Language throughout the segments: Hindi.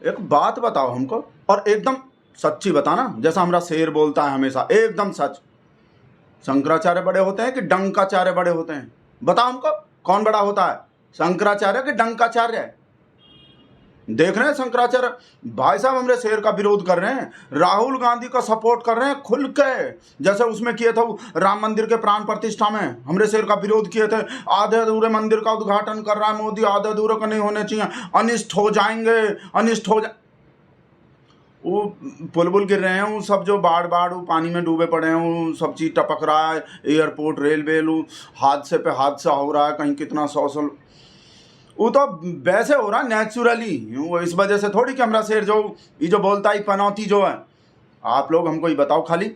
एक बात बताओ हमको, और एकदम सच्ची बताना, जैसा हमारा शेर बोलता है हमेशा, एकदम सच। शंकराचार्य बड़े होते हैं कि डंकाचार्य बड़े होते हैं? बताओ हमको, कौन बड़ा होता है, शंकराचार्य कि डंकाचार्य? देख रहे हैं शंकराचार्य भाई साहब हमारे शेर का विरोध कर रहे हैं, राहुल गांधी का सपोर्ट कर रहे हैं खुल के, जैसे उसमें किए थे राम मंदिर के प्राण प्रतिष्ठा में हमारे शेर का विरोध किए थे। आधे अधूरे मंदिर का उद्घाटन कर रहा है मोदी, आधे अधूरे का नहीं होने चाहिए, अनिष्ट हो जाएंगे, अनिष्ट हो वो पुल बुल गिर रहे हैं, वो सब जो बाढ़ वो पानी में डूबे पड़े हैं, वो सब चीज़ टपक रहा है, एयरपोर्ट रेलवे हादसे पे हादसा हो रहा है, कहीं कितना 100 वो तो वैसे हो रहा है नेचुरली। वो इस वजह से थोड़ी कि हमारा शेर जो ये जो बोलता है पनौती जो है। आप लोग हमको ये बताओ खाली,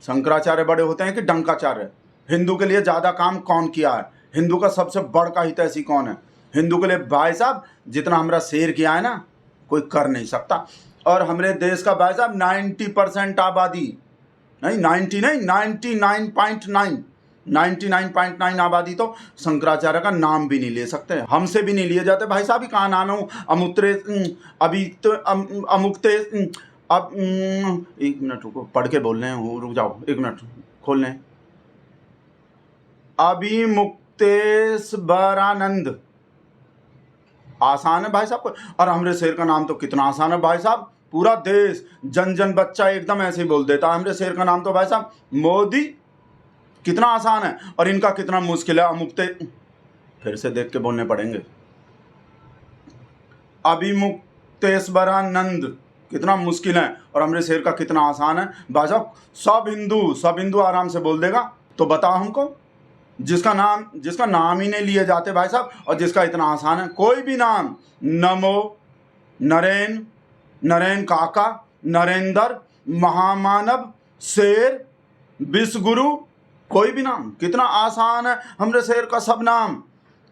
शंकराचार्य बड़े होते हैं कि डंकाचार्य? हिंदू के लिए ज़्यादा काम कौन किया है? हिंदू का सबसे बड़का हितैषी कौन है हिंदू के लिए? भाई साहब जितना हमारा शेर किया है ना, कोई कर नहीं सकता। और हमारे देश का भाई साहब 90% आबादी, नहीं 90 नहीं 99.9 आबादी तो शंकराचार्य का नाम भी नहीं ले सकते, हमसे भी नहीं लिए जाते भाई साहब। ही कहाँ नाम हूँ अमुत्रे अभी तो अमुक्ते अब 1 मिनट रुको, पढ़ के बोल रहे हैं, रुक जाओ 1 मिनट खोल लें। अभिमुक्तेश्वरानंद आसान है भाई साहब को, और हमारे शेर का नाम तो कितना आसान है भाई साहब, पूरा देश जन जन बच्चा एकदम ऐसे ही बोल देता है हमारे शेर का नाम तो भाई साहब। मोदी कितना आसान है और इनका कितना मुश्किल है। अमुक्ते फिर से देख के बोलने पड़ेंगे। अभिमुक्तेश्वरानंद कितना मुश्किल है और हमारे शेर का कितना आसान है भाई साहब। सब हिंदू आराम से बोल देगा। तो बताओ हमको, जिसका नाम ही नहीं लिए जाते भाई साहब और जिसका इतना आसान है, कोई भी नाम, नमो, नरेन काका, नरेंद्र, महामानव, शेर, विश्वगुरु, कोई भी नाम कितना आसान है हमारे शेर का सब नाम।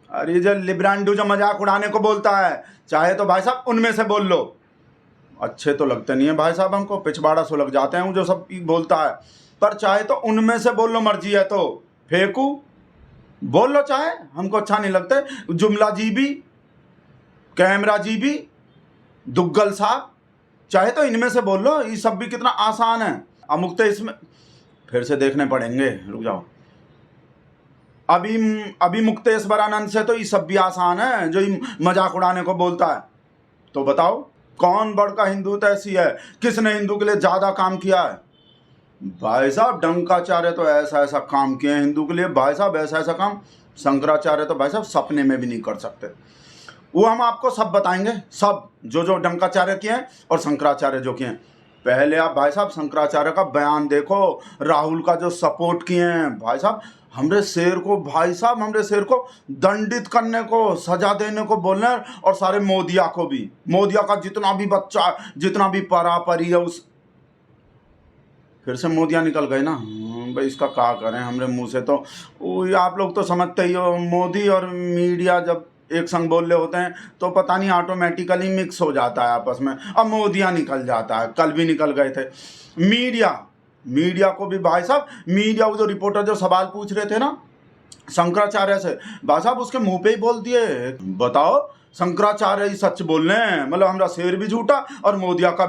अरे जो लिब्रांडू जो मजाक उड़ाने को बोलता है, चाहे तो भाई साहब उनमें से बोल लो। अच्छे तो लगते नहीं है भाई साहब हमको, पिछवाड़ा सो लग जाते हैं जो सब बोलता है, पर चाहे तो उनमें से बोल लो, मर्जी है तो फेंकू बोल लो, चाहे हमको अच्छा नहीं लगता। जुमला जीबी, कैमरा जीबी, दुग्गल साहब, चाहे तो इनमें से बोल लो, ये सब भी कितना आसान है। अमुक्ते इसमें फिर से देखने पड़ेंगे, रुक जाओ। अभिमुक्तेश्वरानंद से तो ये सब भी आसान है जो ये मजाक उड़ाने को बोलता है। तो बताओ कौन बड़का हिंदू तैसी है, किसने हिंदू के लिए ज़्यादा काम किया है? भाई साहब डंकाचार्य तो ऐसा ऐसा काम किए हैं हिंदू के लिए भाई साहब, ऐसा ऐसा काम शंकराचार्य तो भाई साहब सपने में भी नहीं कर सकते। वो हम आपको सब बताएंगे, सब जो डंकाचार्य किए हैं और शंकराचार्य जो किए हैं। पहले आप भाई साहब शंकराचार्य का बयान देखो, राहुल का जो सपोर्ट किए हैं भाई साहब, हमरे शेर को भाई साहब, हमरे शेर को दंडित करने को, सजा देने को बोल रहे हैं। और सारे मोदिया को भी, मोदिया का जितना भी बच्चा, जितना भी परापरी है, उस फिर से मोदिया निकल गए ना भाई, इसका क्या करें हमरे मुंह से। तो आप लोग तो समझते ही हो, मोदी और मीडिया जब एक संग बोल रहे होते हैं तो पता नहीं ऑटोमेटिकली मिक्स हो जाता है आपस में। अब मोदिया निकल जाता है, कल भी निकल गए थे। मीडिया को भी भाई साहब, मीडिया वो जो रिपोर्टर जो सवाल पूछ रहे थे ना शंकराचार्य से, भाई साहब उसके मुंह पे ही बोल दिए, बताओ शंकराचार्य ही सच बोल रहे हैं, मतलब हमारा शेर भी झूठा और मोदिया का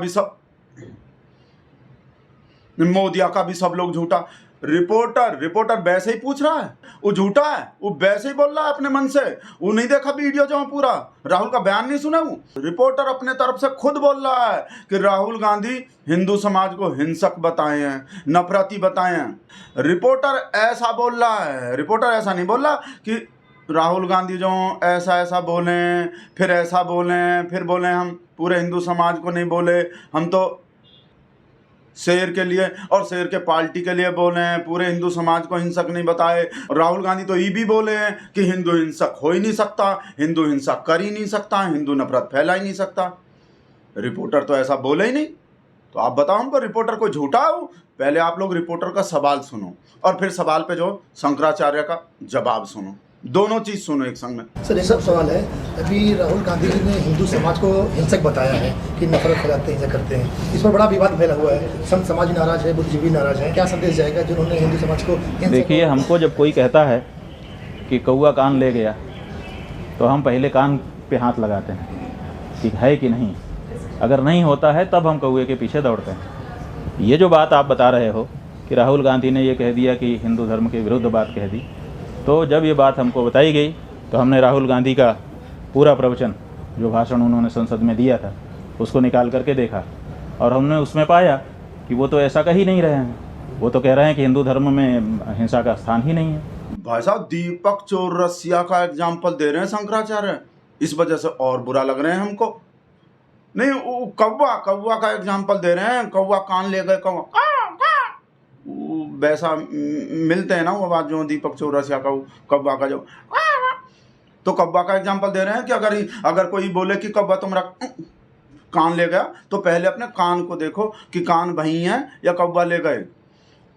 भी सब लोग झूठा। रिपोर्टर वैसे ही पूछ रहा है, वो झूठा है, वो वैसे ही बोल रहा है अपने मन से। वो नहीं देखा वीडियो जो पूरा, राहुल का बयान नहीं सुना। वो रिपोर्टर अपने तरफ से खुद बोल रहा है कि राहुल गांधी हिंदू समाज को हिंसक बताए हैं, नफरती बताए हैं। रिपोर्टर ऐसा बोल रहा है, रिपोर्टर ऐसा नहीं बोल रहा कि राहुल गांधी जो ऐसा बोलें, फिर ऐसा बोलें, फिर बोलें हम पूरे हिंदू समाज को नहीं बोले, हम तो शेर के लिए और शेर के पार्टी के लिए बोले हैं, पूरे हिंदू समाज को हिंसक नहीं बताए। राहुल गांधी तो ये भी बोले हैं कि हिंदू हिंसक हो ही नहीं सकता, हिंदू हिंसा कर ही नहीं सकता, हिंदू नफरत फैला ही नहीं सकता। रिपोर्टर तो ऐसा बोले ही नहीं। तो आप बताओ हमको, रिपोर्टर को झूठा हो? पहले आप लोग रिपोर्टर का सवाल सुनो और फिर सवाल पे जो शंकराचार्य का जवाब सुनो, दोनों चीज़ सुनो एक संग में। सर ये सब सवाल है, अभी राहुल गांधी जी ने हिंदू समाज को हिंसक बताया है कि नफरत फैलाते हैं, हिंसा करते हैं, इस पर बड़ा विवाद फैला हुआ है। संत समाज नाराज है, बुद्धिजीवी नाराज है, क्या संदेश जाएगा जिन्होंने हिंदू समाज को? देखिए, हमको जब कोई कहता है कि कौआ कान ले गया तो हम पहले कान पे हाथ लगाते हैं कि है कि नहीं। अगर नहीं होता है तब हम कौए के पीछे दौड़ते हैं। ये जो बात आप बता रहे हो कि राहुल गांधी ने ये कह दिया कि हिंदू धर्म के विरुद्ध बात कह दी, तो जब ये बात हमको बताई गई तो हमने राहुल गांधी का पूरा प्रवचन, जो भाषण उन्होंने संसद में दिया था, उसको निकाल करके देखा और हमने उसमें पाया कि वो तो ऐसा कह ही नहीं रहे हैं। वो तो कह रहे हैं कि हिंदू धर्म में हिंसा का स्थान ही नहीं है। भाई साहब दीपक चौरसिया का एग्जाम्पल दे रहे हैं शंकराचार्य, इस वजह से और बुरा लग रहे हैं हमको। नहीं, वो कौवा का एग्जाम्पल दे रहे हैं, कौवा कान ले गए, कौवा वैसा मिलते हैं ना वो बात जो दीपक चौरसिया का कौवा का जो, तो कौवा का एग्जाम्पल दे रहे हैं कि अगर कोई बोले कि कौवा तुम्हारा कान ले गया तो पहले अपने कान को देखो कि कान वही है या कौवा ले गए।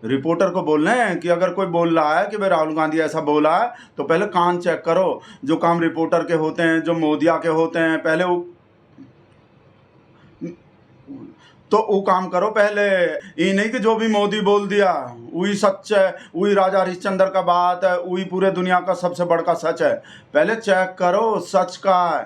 रिपोर्टर को बोल रहे हैं कि अगर कोई बोल रहा है कि भाई राहुल गांधी ऐसा बोला है तो पहले कान चेक करो। जो काम रिपोर्टर के होते हैं, जो मोदिया के होते हैं, पहले वो काम करो पहले। ये नहीं कि जो भी मोदी बोल दिया वही सच है, वही राजा हरिश्चंद्र का बात है, वही पूरे दुनिया का सबसे बड़का सच है। पहले चेक करो सच का है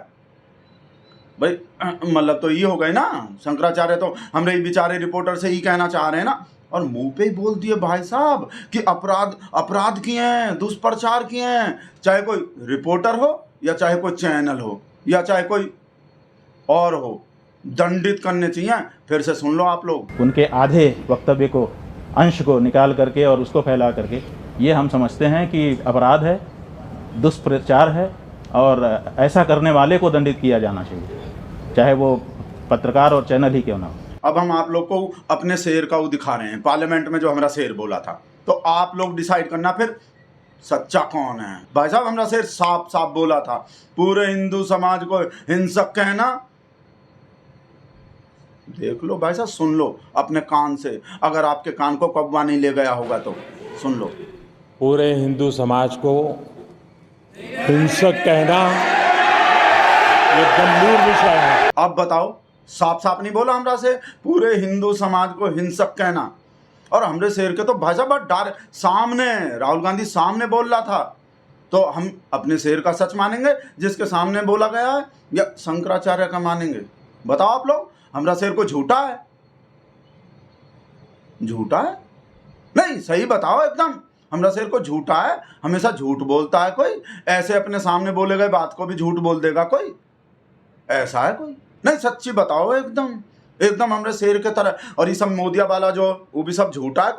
भाई। मतलब तो ये हो गए ना, शंकराचार्य तो हमरे बेचारे रिपोर्टर से ही कहना चाह रहे हैं ना, और मुंह पे ही बोल दिए भाई साहब कि अपराध किए हैं, दुष्प्रचार किए हैं। चाहे कोई रिपोर्टर हो या चाहे कोई चैनल हो या चाहे कोई और हो, दंडित करने चाहिए। फिर से सुन लो आप लोग। उनके आधे वक्तव्य को, अंश को निकाल करके और उसको फैला करके, ये हम समझते हैं कि अपराध है, दुष्प्रचार है, और ऐसा करने वाले को दंडित किया जाना चाहिए, चाहे वो पत्रकार और चैनल ही क्यों ना हो। अब हम आप लोग को अपने शेर का वो दिखा रहे हैं, पार्लियामेंट में जो हमारा शेर बोला था, तो आप लोग डिसाइड करना फिर सच्चा कौन है। भाई साहब हमारा शेर साफ साफ बोला था, पूरे हिंदू समाज को हिंसक कहना। देख लो भाई साहब, सुन लो अपने कान से, अगर आपके कान को कौवा नहीं ले गया होगा तो सुन लो। पूरे हिंदू समाज को हिंसक कहना ये गंभीर विषय है। अब बताओ, साफ साफ नहीं बोला हमरा से पूरे हिंदू समाज को हिंसक कहना, और हमरे शेर के तो भाई साहब डार सामने राहुल गांधी सामने बोल रहा था, तो हम अपने शेर का सच मानेंगे जिसके सामने बोला गया है, या शंकराचार्य का मानेंगे? बताओ आप लोग, हमरा शेर को झूठा है? झूठा है? नहीं, सही बताओ एकदम। हमरा शेर को झूठा है? हमेशा झूठ बोलता है कोई? ऐसे अपने सामने बोले गए बात को भी झूठ बोल देगा कोई? ऐसा है कोई? नहीं, सच्ची बताओ एकदम एकदम हमरे शेर के तरह। और ये सब मोदिया वाला जो, वो भी सब झूठा है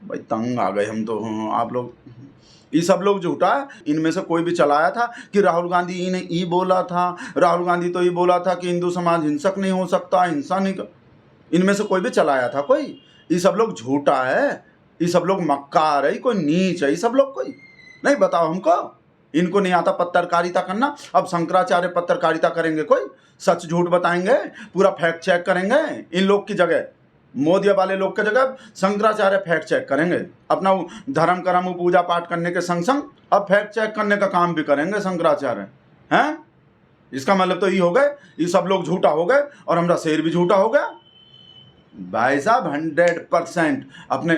भाई। तंग आ गए हम तो। आप लोग, ये सब लोग झूठा है। इनमें से कोई भी चलाया था कि राहुल गांधी ने ये बोला था, राहुल गांधी तो ये बोला था कि हिंदू समाज हिंसक नहीं हो सकता, हिंसा नहीं कर, इनमें से कोई भी चलाया था कोई? ये सब लोग झूठा है, ये सब लोग मक्कार है, कोई नीच है, ये सब लोग कोई नहीं। बताओ हमको, इनको नहीं आता पत्रकारिता करना। अब शंकराचार्य पत्रकारिता करेंगे कोई? सच झूठ बताएंगे, पूरा फैक्ट चेक करेंगे। इन लोग की जगह, मोदी वाले लोग की जगह शंकराचार्य फैक्ट चेक करेंगे। अपना धर्म कर्म पूजा पाठ करने के संग संग अब फैक्ट चेक करने का काम भी करेंगे शंकराचार्य हैं। इसका मतलब तो ये हो गए, ये सब लोग झूठा हो गए और हमारा शेर भी झूठा हो गया। भाई साहब 100% अपने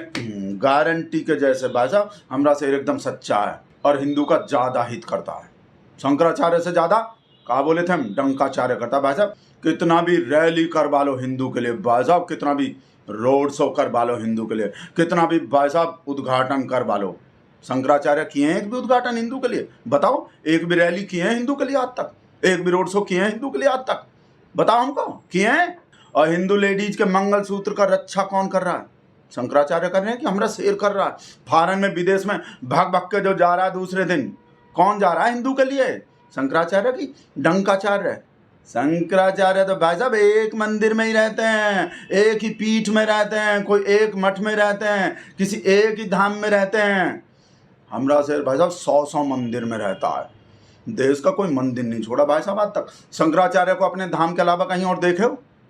गारंटी के जैसे भाई साहब हमारा शेर एकदम सच्चा है और हिंदू का ज़्यादा हित करता है। शंकराचार्य से ज़्यादा कहा बोले थे हम, डंकाचार्य करता। भाई साहब कितना भी रैली करवा लो हिंदू के लिए, भाई साहब कितना भी रोड शो करवा लो हिंदू के लिए, कितना भी भाई साहब उद्घाटन करवा लो, शंकराचार्य किए हैं एक भी उद्घाटन हिंदू के लिए? बताओ, एक भी रैली किए हैं हिंदू के लिए आज तक? एक भी रोड शो किए हैं हिंदू के लिए आज तक? बताओ हमको, किए हैं? और हिंदू लेडीज के मंगलसूत्र का रक्षा कौन कर रहा है? शंकराचार्य कर रहे हैं कि हमारा शेर कर रहा है? फॉरेन में, विदेश में भाग भाग के जो जा रहा है दूसरे दिन, कौन जा रहा है हिंदू के लिए? शंकराचार्य की डंकाचार्य। शंकराचार्य तो भाई साहब एक मंदिर में ही रहते हैं, एक ही पीठ में रहते हैं, कोई एक मठ में रहते हैं, किसी एक ही धाम में रहते हैं। हमारा शेर भाई साहब 100 मंदिर में रहता है, देश का कोई मंदिर नहीं छोड़ा भाई साहब आज तक। शंकराचार्य को अपने धाम के अलावा कहीं और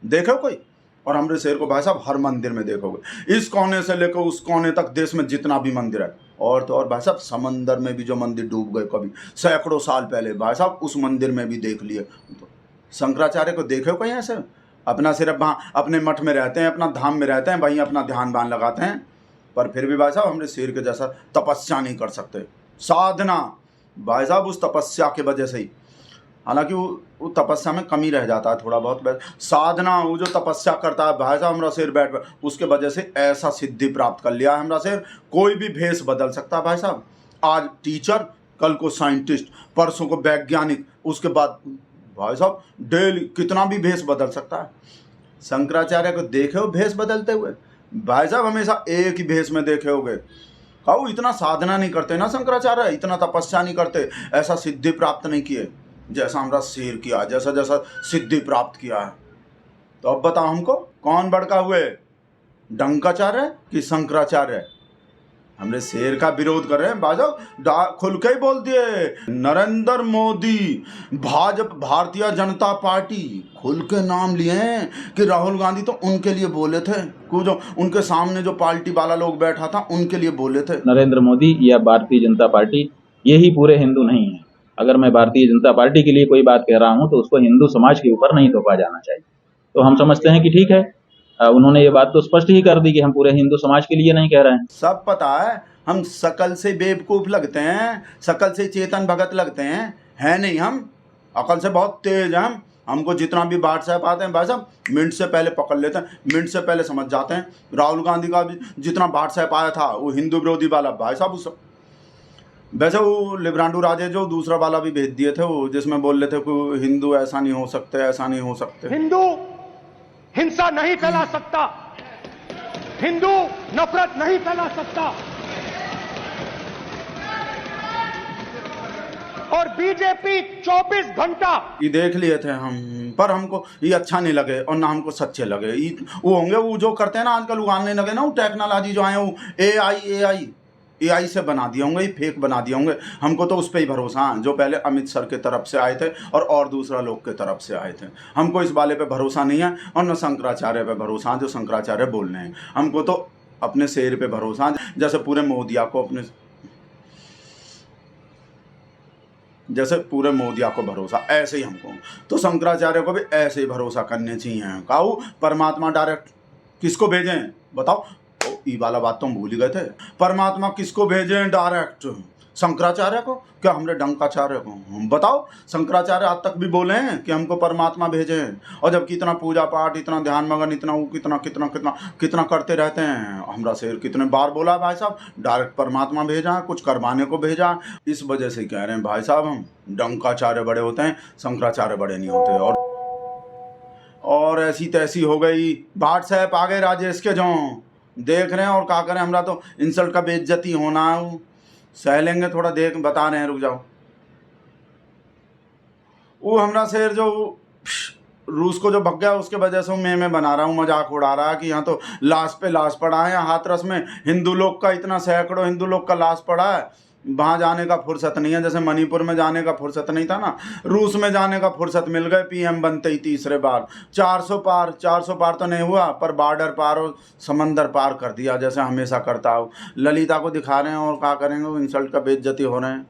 देखो कोई? और हमारे शेर को भाई साहब हर मंदिर में देखोगे, इस कोने से लेकर उस कोने तक, देश में जितना भी मंदिर है। और तो और भाई साहब समंदर में भी जो मंदिर डूब गए कभी सैकड़ों साल पहले, भाई साहब उस मंदिर में भी देख लिए। तो शंकराचार्य को देखे हो कहीं ऐसे? अपना सिर्फ वहाँ अपने मठ में रहते हैं, अपना धाम में रहते हैं, वहीं अपना ध्यान बान लगाते हैं, पर फिर भी भाई साहब हमारे शेर के जैसा तपस्या नहीं कर सकते। साधना भाई साहब, उस तपस्या की वजह से ही हालांकि वो तपस्या में कमी रह जाता है थोड़ा बहुत, साधना वो जो तपस्या करता है भाई साहब, हमारा शेर बैठ उसके वजह से ऐसा सिद्धि प्राप्त कर लिया है हमारा शेर। कोई भी भेष बदल सकता है भाई साहब, आज टीचर कल को साइंटिस्ट परसों को वैज्ञानिक, उसके बाद भाई साहब डेली कितना भी भेष बदल सकता है। शंकराचार्य को देखे हो भेष बदलते हुए भाई साहब, हमेशा एक ही भेष में देखे होगे। कहूँ इतना साधना नहीं करते ना शंकराचार्य, इतना तपस्या नहीं करते, ऐसा सिद्धि प्राप्त नहीं किए जैसा हमारा शेर किया, जैसा जैसा सिद्धि प्राप्त किया है। तो अब बताओ हमको कौन बड़का हुए, डंकाचार्य कि शंकराचार्य? हमने शेर का विरोध कर रहे हैं भाजपा, खुल के ही बोल दिए नरेंद्र मोदी भाजपा भारतीय जनता पार्टी, खुल के नाम लिए हैं कि राहुल गांधी तो उनके लिए बोले थे, जो उनके सामने जो पार्टी वाला लोग बैठा था उनके लिए बोले थे। नरेंद्र मोदी या भारतीय जनता पार्टी यही पूरे हिंदू नहीं है। अगर मैं भारतीय जनता पार्टी के लिए कोई बात कह रहा हूं तो उसको हिंदू समाज के ऊपर नहीं थोपा जाना चाहिए। तो हम समझते हैं कि ठीक है, उन्होंने ये बात तो स्पष्ट ही कर दी कि हम पूरे हिंदू समाज के लिए नहीं कह रहे हैं। सब पता है, हम शकल से बेवकूफ़ लगते हैं, शकल से चेतन भगत लगते हैं, है नहीं, हम अकल से बहुत तेज हैं। हमको जितना भी व्हाट्सएप आते हैं भाई साहब मिनट से पहले पकड़ लेते हैं, मिनट से पहले समझ जाते हैं। राहुल गांधी का भी जितना व्हाट्सएप आया था वो हिंदू विरोधी वाला भाई साहब, उस वैसे वो लिब्रांडू राजे जो दूसरा वाला भी भेज दिए थे, वो जिसमें बोल रहे थे कि हिंदू ऐसा नहीं हो सकते, ऐसा नहीं हो सकते। हिंदू हिंसा नहीं फैला सकता, हिंदू नफरत नहीं फैला सकता, और बीजेपी 24 घंटा ये देख लिए थे हम, पर हमको ये अच्छा नहीं लगे और ना हमको सच्चे लगे। वो होंगे वो जो करते हैं ना आजकल उगाने लगे ना, वो टेक्नोलॉजी जो आए वो एआई से बना दिए होंगे, फेक बना दिए होंगे। हमको तो उस पर ही भरोसा है जो पहले अमित सर के तरफ से आए थे और दूसरा लोग के तरफ से आए थे। हमको इस वाले पे भरोसा नहीं है और न शंकराचार्य पे भरोसा है जो शंकराचार्य बोल रहे हैं। हमको तो अपने शेर पे भरोसा है, जैसे पूरे मोदिया को भरोसा, ऐसे ही हमको तो शंकराचार्य को भी ऐसे ही भरोसा करने चाहिए। काऊ परमात्मा डायरेक्ट किसको भेजें बताओ, ये वाला बात तो हम भूल ही गए थे। परमात्मा किसको भेजें डायरेक्ट, शंकराचार्य को क्या हमने डंकाचार्य को? हम बताओ, शंकराचार्य आज तक भी बोले हैं कि हमको परमात्मा भेजें, और जब कितना पूजा पाठ, इतना ध्यान मगन, इतना वो कितना कितना कितना कितना करते रहते हैं। हमारा शेर कितने बार बोला भाई साहब डायरेक्ट परमात्मा भेजा, कुछ करवाने को भेजा। इस वजह से कह रहे हैं भाई साहब हम डंकाचार्य बड़े होते हैं, शंकराचार्य बड़े नहीं होते। और ऐसी तैसी हो गई, व्हाट्सएप आ गए राजेश के जो देख रहे हैं और क्या करें, हमरा तो इंसल्ट का बेइज्जती होना है, सह लेंगे थोड़ा, देख बता रहे हैं, रुक जाओ। वो हमरा शेर जो रूस को जो भग गया उसके वजह से मैं बना रहा हूँ, मजाक उड़ा रहा है कि यहाँ तो लाश पे लाश पड़ा है, हाथरस में हिंदू लोग का इतना सैकड़ों हिंदू लोग का लाश पड़ा है, वहाँ जाने का फुर्सत नहीं है। जैसे मणिपुर में जाने का फुर्सत नहीं था ना, रूस में जाने का फुर्सत मिल गए पीएम बनते ही तीसरे बार। 400 पार तो नहीं हुआ पर बॉर्डर पार और समंदर पार कर दिया, जैसे हमेशा करता हो। ललिता को दिखा रहे हैं और क्या करेंगे, इंसल्ट का बेइज्जती हो रहे हैं।